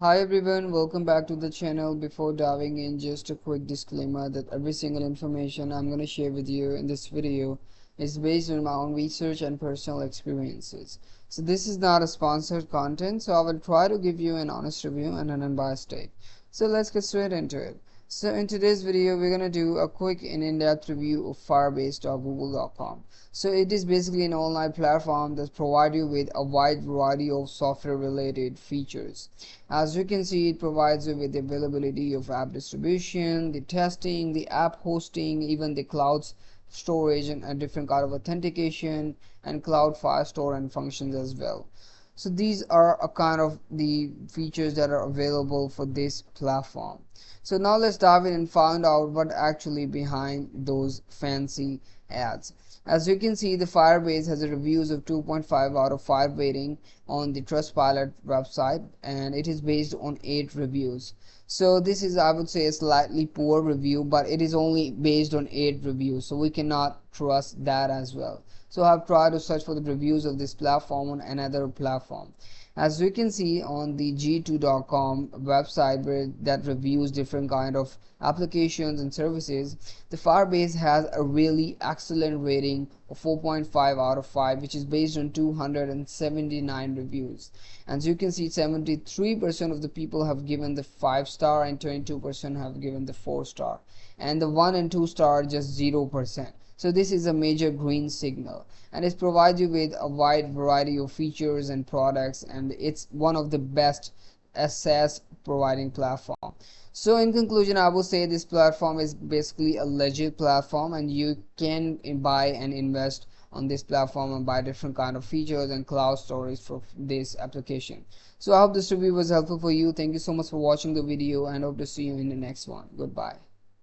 Hi everyone, welcome back to the channel. Before diving in, just a quick disclaimer that every single information I'm going to share with you in this video is based on my own research and personal experiences. So this is not a sponsored content, so I will try to give you an honest review and an unbiased take. So let's get straight into it. So in today's video, we're going to do a quick and in-depth review of firebase.google.com. So it is basically an online platform that provides you with a wide variety of software related features. As you can see, it provides you with the availability of app distribution, the testing, the app hosting, even the cloud storage and a different kind of authentication and cloud firestore and functions as well. So these are a kind of the features that are available for this platform. So now let's dive in and find out what actually behind those fancy ads. As you can see, the Firebase has a reviews of 2.5 out of 5 rating on the Trustpilot website, and it is based on 8 reviews. So this is, I would say, a slightly poor review, but it is only based on 8 reviews, so we cannot trust that as well. So I've tried to search for the reviews of this platform on another platform. As you can see on the g2.com website, where that reviews different kind of applications and services, the Firebase has a really excellent rating of 4.5 out of 5, which is based on 279 reviews. As you can see, 73% of the people have given the 5-star and 22% have given the 4-star, and the 1 and 2 star just 0%. So this is a major green signal, and it provides you with a wide variety of features and products, and it's one of the best SaaS providing platform. So in conclusion, I would say this platform is basically a legit platform, and you can buy and invest on this platform and buy different kind of features and cloud storage for this application. So I hope this review was helpful for you. Thank you so much for watching the video, and hope to see you in the next one. Goodbye.